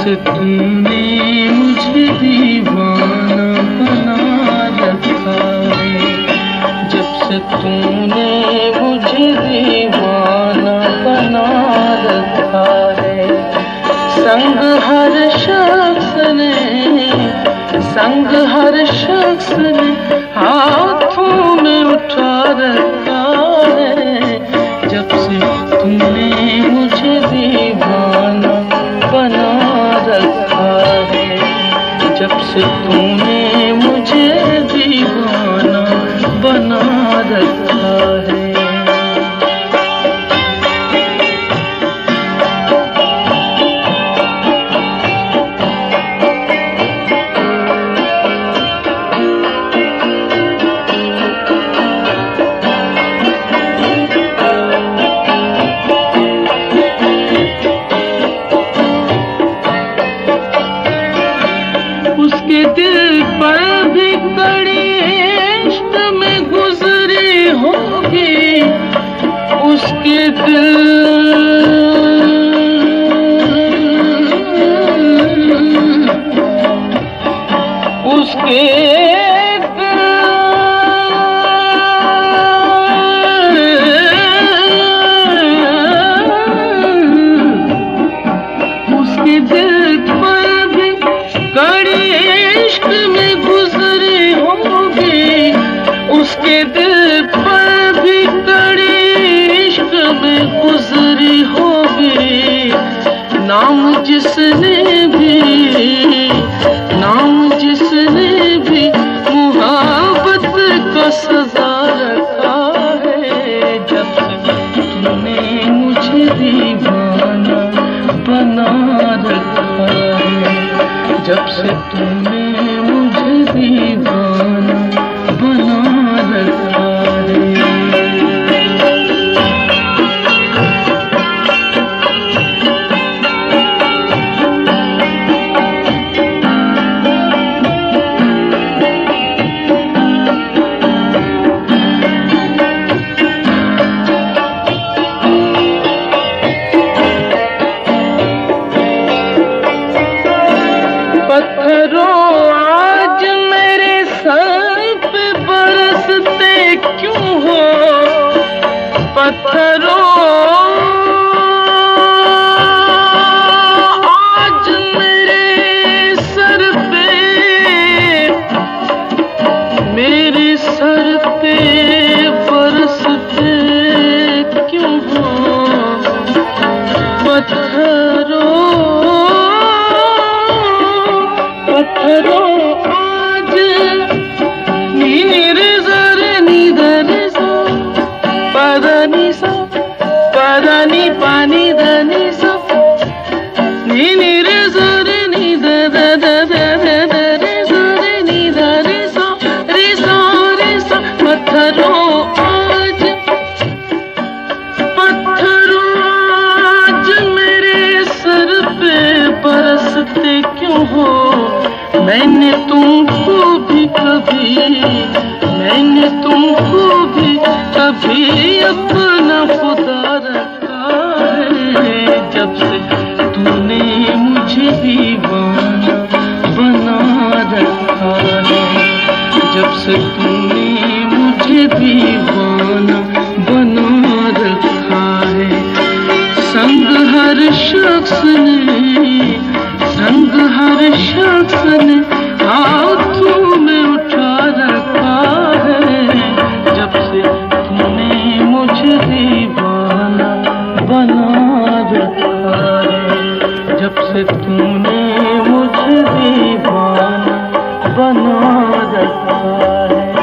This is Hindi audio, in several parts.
से तुमने मुझे दीवाना बना रखा है, जब से तुमने मुझे दीवाना बना रखा है। संग हर शख्स ने हाथों में उठा रखा है, जब से तुमने मुझे दीवाना बना रखा है, जब से तुमने मुझे दीवाना बना रखा है। उसके दिल पर भी कड़ी इश्क में गुजरी होगी, उसके दिल पर भी कड़ी इश्क में गुजरी होगी, उसके दिल पर भी कड़ी इश्क में गुजरी होगी। नाम जिसने भी मुहब्बत का सजा रखा है, जब से तुमने मुझे दीवाना बना रखा है, जब से तुमने मुझे दीवाना बना रखा है। पत्थरों आज मेरे सर पे बरसते क्यों हो, पत्थरों आज मेरे सर पे बरसते क्यों हो। पत्थरों आज नीरे जरे नीदरे सा पदानी सा पदानी पानी दनी सा नीरे जरे नीदरे रे जरे नीदरे सा रे सा। पत्थरों आज मेरे सर पे बरसते क्यों हो। मैंने तुमको भी कभी अपना खुदा रखा है, जब से तूने मुझे दीवाना बना रखा है, जब से तूने मुझे दीवाना बना रखा है। संग हर शख्स ने हाथों में उठा रखा है, जब से तूने मुझे दीवाना बना रखा है, जब से तूने मुझे दीवाना बना रखा है।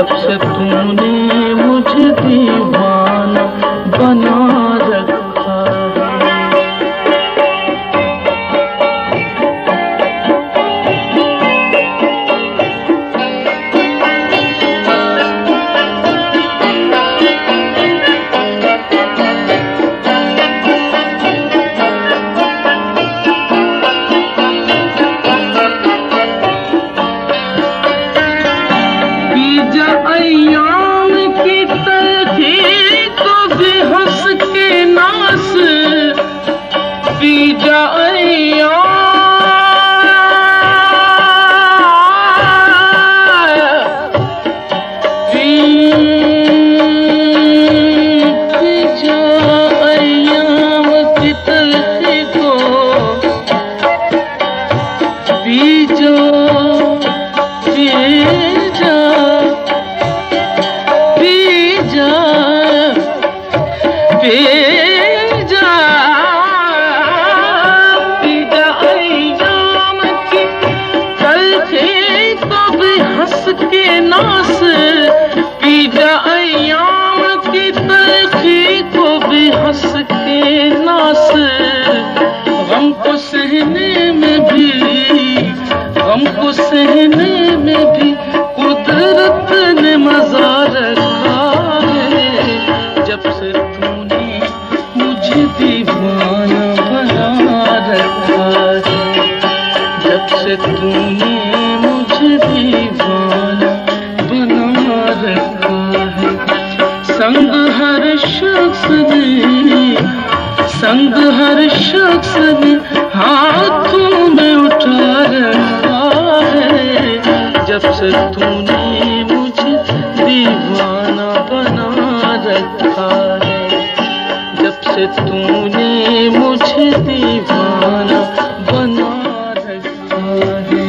जब से तूने मुझे दीवाना बना रखा है। अय्याम की तलखी को भी हंस के नास, बीजा अय्याम की तलखी को बीजा हंस के नास। गम को सहने में भी, गम को सहने में भी कुदरत ने मजा रखा है। जब से तूने मुझे दीवाना बना रखा है, जब से तूने मुझे दीवाना बना रखा है। संग हर शख्स ने, संग हर शख्स ने हाथों में उठा रखा है। जब से तूने मुझे दीवाना बना रखा है, जब से तूने मुझे दीवाना बना रखा है।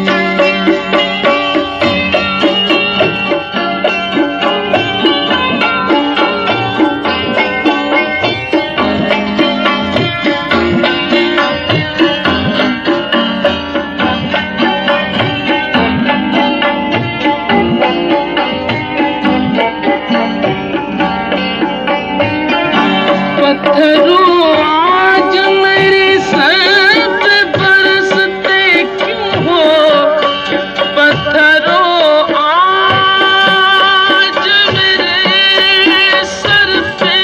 पत्थरों आज मेरे सर पे बरसते क्यों हो, पत्थरों आज मेरे सर पे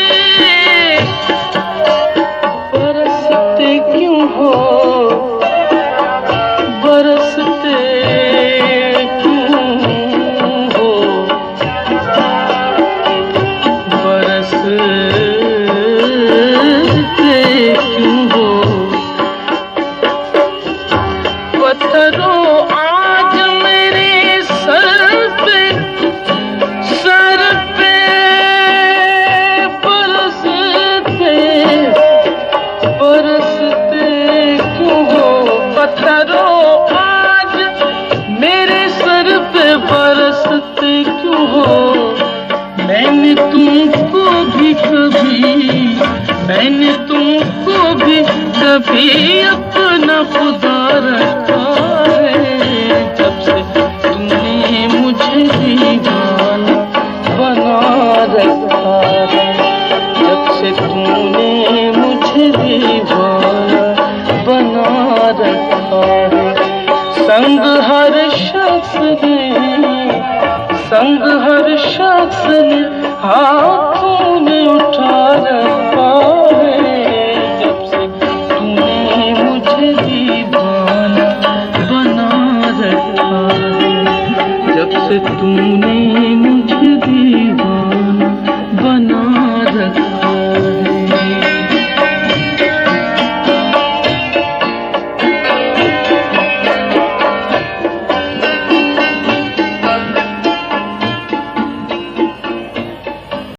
बरसते क्यों हो, बरसते क्यों हो, बरसते क्यों हो। पत्थरों आज मेरे सर पे बरसते, बरसते क्यों हो। पत्थरों आज मेरे सर पे बरसते क्यों हो। मैंने तुमको भी कभी, मैंने तुमको भी कभी अपना खुदा रखा है। जब से तूने मुझे दीवाना बना रखा है, जब से तूने मुझे दीवाना बना रखा है। संग हर शख्स ने, संग हर शख्स ने हाथों में उठा रखा है। जब से तूने मुझे दीवाना बना रखा है, जब से तूने